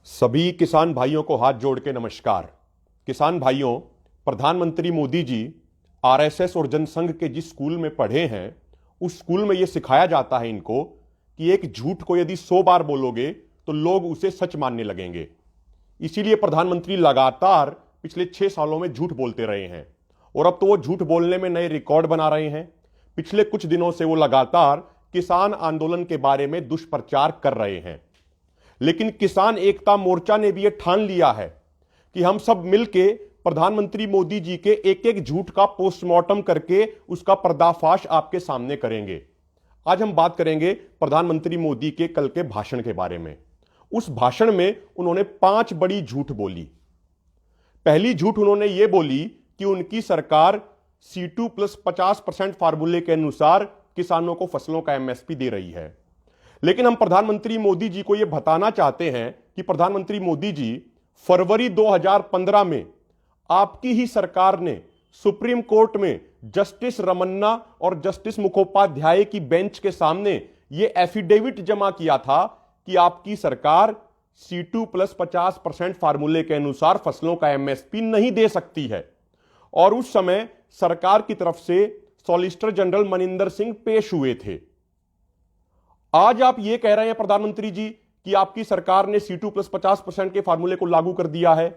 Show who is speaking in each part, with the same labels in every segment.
Speaker 1: सभी किसान भाइयों को हाथ जोड़ के नमस्कार। किसान भाइयों, प्रधानमंत्री मोदी जी आरएसएस और जनसंघ के जिस स्कूल में पढ़े हैं, उस स्कूल में यह सिखाया जाता है इनको कि एक झूठ को यदि 100 बार बोलोगे तो लोग उसे सच मानने लगेंगे। इसीलिए प्रधानमंत्री लगातार पिछले 6 सालों में झूठ बोलते रहे हैं और अब तो वो झूठ बोलने में नए रिकॉर्ड बना रहे हैं। पिछले कुछ दिनों से वो लगातार किसान आंदोलन के बारे में दुष्प्रचार कर रहे हैं, लेकिन किसान एकता मोर्चा ने भी यह ठान लिया है कि हम सब मिलके प्रधानमंत्री मोदी जी के एक एक झूठ का पोस्टमार्टम करके उसका पर्दाफाश आपके सामने करेंगे। आज हम बात करेंगे प्रधानमंत्री मोदी के कल के भाषण के बारे में। उस भाषण में उन्होंने 5 बड़ी झूठ बोली। पहली झूठ उन्होंने यह बोली कि उनकी सरकार C2 प्लस 50% फार्मूले के अनुसार किसानों को फसलों का MSP दे रही है। लेकिन हम प्रधानमंत्री मोदी जी को यह बताना चाहते हैं कि प्रधानमंत्री मोदी जी फरवरी 2015 में आपकी ही सरकार ने सुप्रीम कोर्ट में जस्टिस रमन्ना और जस्टिस मुखोपाध्याय की बेंच के सामने यह एफिडेविट जमा किया था कि आपकी सरकार C2 प्लस 50% फार्मूले के अनुसार फसलों का MSP नहीं दे सकती है। और उस समय सरकार की तरफ से सॉलिसिटर जनरल मनिंदर सिंह पेश हुए थे। आज आप यह कह रहे हैं प्रधानमंत्री जी कि आपकी सरकार ने C2 प्लस 50% के फार्मूले को लागू कर दिया है।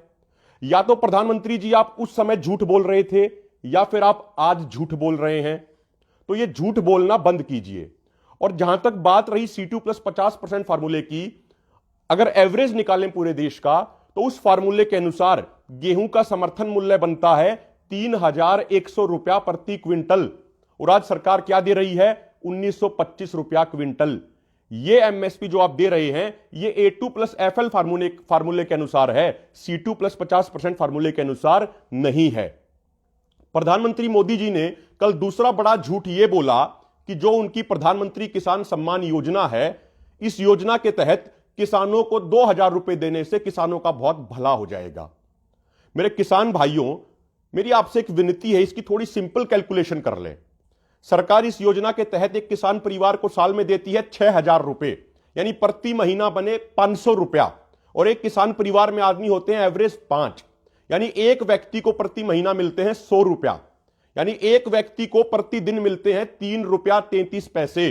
Speaker 1: या तो प्रधानमंत्री जी आप उस समय झूठ बोल रहे थे या फिर आप आज झूठ बोल रहे हैं। तो यह झूठ बोलना बंद कीजिए। और जहां तक बात रही C2 प्लस 50% फार्मूले की, अगर एवरेज निकालें पूरे देश का तो उस फार्मूले के अनुसार गेहूं का समर्थन मूल्य बनता है 3,100 रुपया प्रति क्विंटल और आज सरकार क्या दे रही है? 1,925 रुपया क्विंटल। ये MSP जो आप दे रहे हैं ये A2 प्लस FL फार्मूले के अनुसार है, C2 प्लस 50% फार्मूले के अनुसार नहीं है। प्रधानमंत्री मोदी जी ने कल दूसरा बड़ा झूठ यह बोला कि जो उनकी प्रधानमंत्री किसान सम्मान योजना है, इस योजना के तहत किसानों को 2,000 रुपए देने से किसानों का बहुत भला हो जाएगा। मेरे किसान भाइयों, मेरी आपसे एक विनती है, इसकी थोड़ी सिंपल कैलकुलेशन कर लें। सरकार इस योजना के तहत एक किसान परिवार को साल में देती है 6,000 रुपए, यानी प्रति महीना बने 500 रुपया। और एक किसान परिवार में आदमी होते हैं एवरेज 5, यानी एक व्यक्ति को प्रति महीना मिलते हैं 100 रुपया, यानी एक व्यक्ति को प्रतिदिन मिलते हैं 3 रुपया 33 पैसे।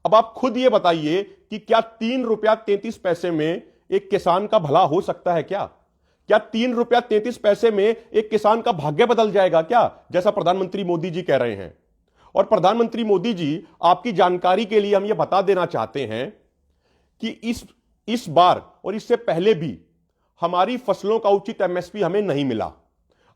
Speaker 1: अब आप खुद यह बताइए कि क्या 3 रुपया 33 पैसे में एक किसान का भला हो सकता है? क्या 3 रुपया 33 पैसे में एक किसान का भाग्य बदल जाएगा क्या, जैसा प्रधानमंत्री मोदी जी कह रहे हैं? और प्रधानमंत्री मोदी जी, आपकी जानकारी के लिए हम यह बता देना चाहते हैं कि इस बार और इससे पहले भी हमारी फसलों का उचित MSP हमें नहीं मिला।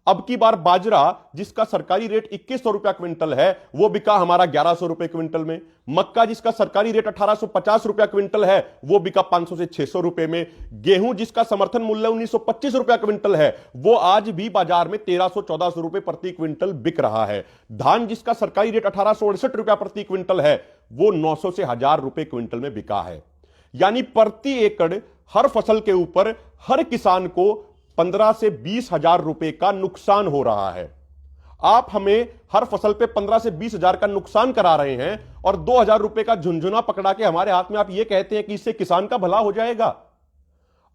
Speaker 1: अब की बार बाजरा जिसका सरकारी रेट 2,100 रुपया क्विंटल है वो बिका हमारा 1,100 रुपए क्विंटल में। मक्का जिसका सरकारी रेट 1,850 रुपया क्विंटल है वो बिका 500 से 600 रुपए में। गेहूं जिसका समर्थन मूल्य 1,925 रुपया क्विंटल है वो आज भी बाजार में 1,300-1,400 रुपए प्रति क्विंटल बिक रहा है। धान जिसका सरकारी रेट 1,868 रुपया प्रति क्विंटल है वो 900 से 1,000 रुपए क्विंटल में बिका है। यानी प्रति एकड़ हर फसल के ऊपर हर किसान को 15 से 20,000 रुपए का नुकसान हो रहा है। आप हमें हर फसल पे 15 से 20,000 का नुकसान करा रहे हैं और 2,000 रुपए का झुंझुना पकड़ा के हमारे हाथ में आप ये कहते हैं कि इससे किसान का भला हो जाएगा।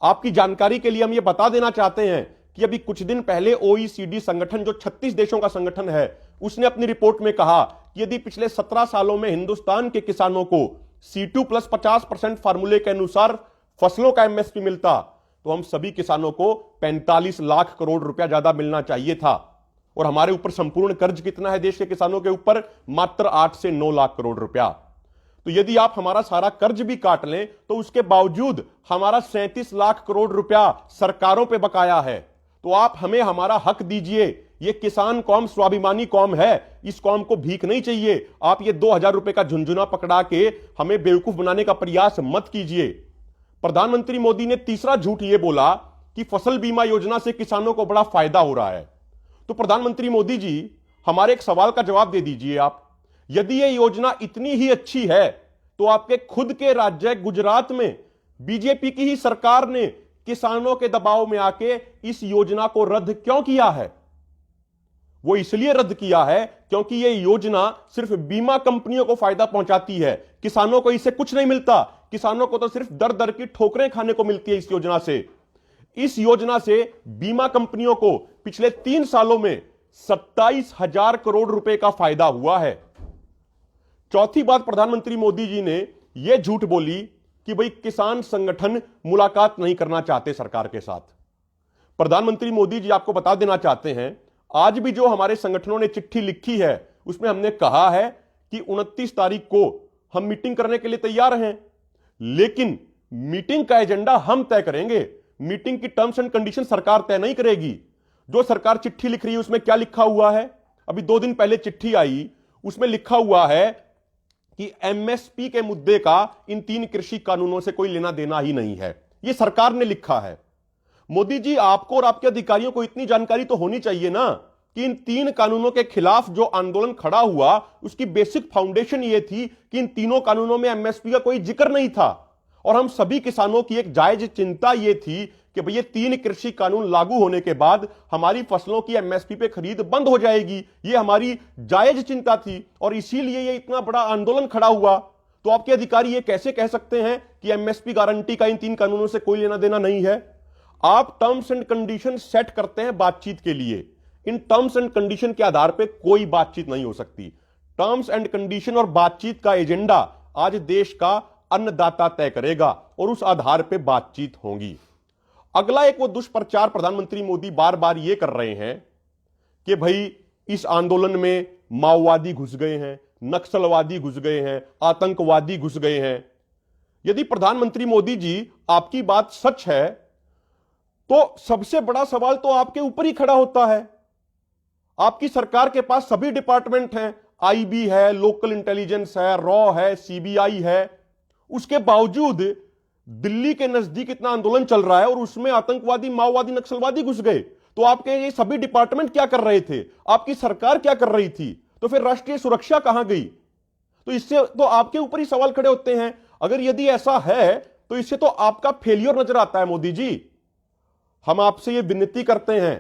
Speaker 1: आपकी जानकारी के लिए हम ये बता देना चाहते हैं कि अभी कुछ दिन पहले OECD संगठन, जो 36 देशों का संगठन है, उसने अपनी रिपोर्ट में कहा कि यदि पिछले 17 सालों में हिंदुस्तान के किसानों को C2 प्लस 50% फार्मूले के अनुसार फसलों का MSP मिलता तो हम सभी किसानों को 45 लाख करोड़ रुपया ज्यादा मिलना चाहिए था। और हमारे ऊपर संपूर्ण कर्ज कितना है देश के किसानों के ऊपर? मात्र 8 से 9 लाख करोड़ रुपया। तो यदि आप हमारा सारा कर्ज भी काट लें तो उसके बावजूद हमारा 37 लाख करोड़ रुपया सरकारों पे बकाया है। तो आप हमें हमारा हक दीजिए। ये किसान कौम स्वाभिमानी कौम है, इस कौम को भीख नहीं चाहिए। आप ये 2,000 रुपए का झुंझुना पकड़ा के हमें बेवकूफ बनाने का प्रयास मत कीजिए। प्रधानमंत्री मोदी ने तीसरा झूठ यह बोला कि फसल बीमा योजना से किसानों को बड़ा फायदा हो रहा है। तो प्रधानमंत्री मोदी जी, हमारे एक सवाल का जवाब दे दीजिए आप। यदि यह योजना इतनी ही अच्छी है तो आपके खुद के राज्य गुजरात में बीजेपी की ही सरकार ने किसानों के दबाव में आके इस योजना को रद्द क्यों किया है? वो इसलिए रद्द किया है क्योंकि यह योजना सिर्फ बीमा कंपनियों को फायदा पहुंचाती है, किसानों को इससे कुछ नहीं मिलता। किसानों को तो सिर्फ दर दर की ठोकरें खाने को मिलती है इस योजना से। इस योजना से बीमा कंपनियों को पिछले 3 सालों में 27,000 करोड़ रुपए का फायदा हुआ है। चौथी बात, प्रधानमंत्री मोदी जी ने यह झूठ बोली कि भाई किसान संगठन मुलाकात नहीं करना चाहते सरकार के साथ। प्रधानमंत्री मोदी जी आपको बता देना चाहते हैं, आज भी जो हमारे संगठनों ने चिट्ठी लिखी है उसमें हमने कहा है कि 29 तारीख को हम मीटिंग करने के लिए तैयार हैं, लेकिन मीटिंग का एजेंडा हम तय करेंगे। मीटिंग की टर्म्स एंड कंडीशन सरकार तय नहीं करेगी। जो सरकार चिट्ठी लिख रही है उसमें क्या लिखा हुआ है? अभी 2 दिन पहले चिट्ठी आई, उसमें लिखा हुआ है कि एमएसपी के मुद्दे का इन 3 कृषि कानूनों से कोई लेना देना ही नहीं है। यह सरकार ने लिखा है। मोदी जी, आपको और आपके अधिकारियों को इतनी जानकारी तो होनी चाहिए ना कि इन 3 कानूनों के खिलाफ जो आंदोलन खड़ा हुआ उसकी बेसिक फाउंडेशन यह थी कि इन तीनों कानूनों में एमएसपी का कोई जिक्र नहीं था। और हम सभी किसानों की एक जायज चिंता यह थी कि भई ये 3 कृषि कानून लागू होने के बाद हमारी फसलों की एमएसपी पे खरीद बंद हो जाएगी। ये हमारी जायज चिंता थी और इसीलिए ये इतना बड़ा आंदोलन खड़ा हुआ। तो आपके अधिकारी ये कैसे कह सकते हैं कि एमएसपी गारंटी का इन 3 कानूनों से कोई लेना देना नहीं है? आप टर्म्स एंड कंडीशन सेट करते हैं बातचीत के लिए। इन टर्म्स एंड कंडीशन के आधार पर कोई बातचीत नहीं हो सकती। टर्म्स एंड कंडीशन और बातचीत का एजेंडा आज देश का अन्नदाता तय करेगा और उस आधार पर बातचीत होगी। अगला एक वो दुष्प्रचार प्रधानमंत्री मोदी बार बार ये कर रहे हैं कि भाई इस आंदोलन में माओवादी घुस गए हैं, नक्सलवादी घुस गए हैं, आतंकवादी घुस गए हैं। यदि प्रधानमंत्री मोदी जी आपकी बात सच है तो सबसे बड़ा सवाल तो आपके ऊपर ही खड़ा होता है। आपकी सरकार के पास सभी डिपार्टमेंट हैं, आईबी है, लोकल इंटेलिजेंस है, रॉ है, सीबीआई है। उसके बावजूद दिल्ली के नजदीक इतना आंदोलन चल रहा है और उसमें आतंकवादी, माओवादी, नक्सलवादी घुस गए। तो आपके ये सभी डिपार्टमेंट क्या कर रहे थे? आपकी सरकार क्या कर रही थी? तो फिर राष्ट्रीय सुरक्षा कहां गई? तो इससे तो आपके ऊपर ही सवाल खड़े होते हैं। अगर यदि ऐसा है तो इससे तो आपका फेलियर नजर आता है। मोदी जी, हम आपसे यह विनती करते हैं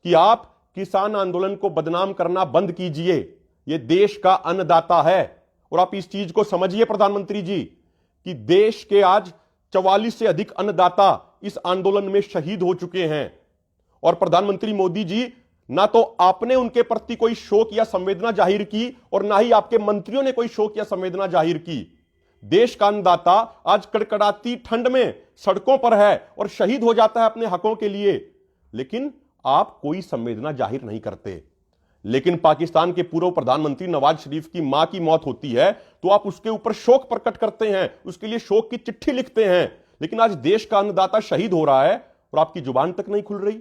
Speaker 1: कि आप किसान आंदोलन को बदनाम करना बंद कीजिए। यह देश का अन्नदाता है और आप इस चीज को समझिए प्रधानमंत्री जी कि देश के आज 44 से अधिक अन्नदाता इस आंदोलन में शहीद हो चुके हैं। और प्रधानमंत्री मोदी जी, ना तो आपने उनके प्रति कोई शोक या संवेदना जाहिर की और ना ही आपके मंत्रियों ने कोई शोक या संवेदना जाहिर की। देश का अन्नदाता आज कड़कड़ाती ठंड में सड़कों पर है और शहीद हो जाता है अपने हकों के लिए, लेकिन आप कोई संवेदना जाहिर नहीं करते। लेकिन पाकिस्तान के पूर्व प्रधानमंत्री नवाज शरीफ की मां की मौत होती है तो आप उसके ऊपर शोक प्रकट करते हैं, उसके लिए शोक की चिट्ठी लिखते हैं। लेकिन आज देश का अन्नदाता शहीद हो रहा है और आपकी जुबान तक नहीं खुल रही।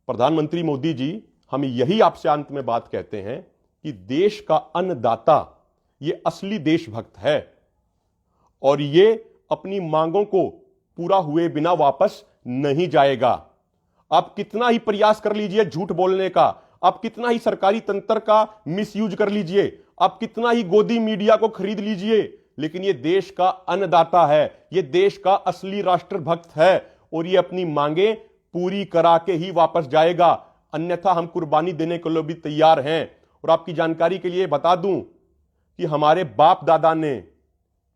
Speaker 1: प्रधानमंत्री मोदी जी, हम यही आपसे अंत में बात कहते हैं कि देश का अन्नदाता ये असली देशभक्त है और ये अपनी मांगों को पूरा हुए बिना वापस नहीं जाएगा। आप कितना ही प्रयास कर लीजिए झूठ बोलने का, आप कितना ही सरकारी तंत्र का मिसयूज कर लीजिए, आप कितना ही गोदी मीडिया को खरीद लीजिए, लेकिन यह देश का अन्नदाता है, यह देश का असली राष्ट्रभक्त है और यह अपनी मांगे पूरी करा के ही वापस जाएगा। अन्यथा हम कुर्बानी देने के लिए भी तैयार हैं। और आपकी जानकारी के लिए बता दूं कि हमारे बाप दादा ने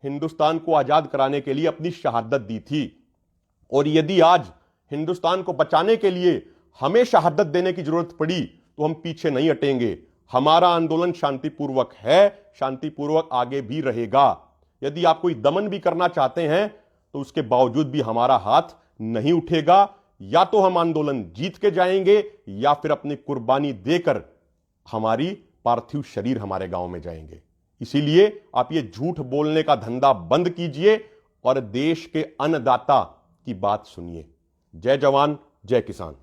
Speaker 1: हिंदुस्तान को आजाद कराने के लिए अपनी शहादत दी थी और यदि आज हिंदुस्तान को बचाने के लिए हमें शहादत देने की जरूरत पड़ी तो हम पीछे नहीं हटेंगे। हमारा आंदोलन शांतिपूर्वक है, शांतिपूर्वक आगे भी रहेगा। यदि आप कोई दमन भी करना चाहते हैं तो उसके बावजूद भी हमारा हाथ नहीं उठेगा। या तो हम आंदोलन जीत के जाएंगे या फिर अपनी कुर्बानी देकर हमारी पार्थिव शरीर हमारे गांव में जाएंगे। इसीलिए आप ये झूठ बोलने का धंधा बंद कीजिए और देश के अन्नदाता की बात सुनिए। जय जवान, जय किसान।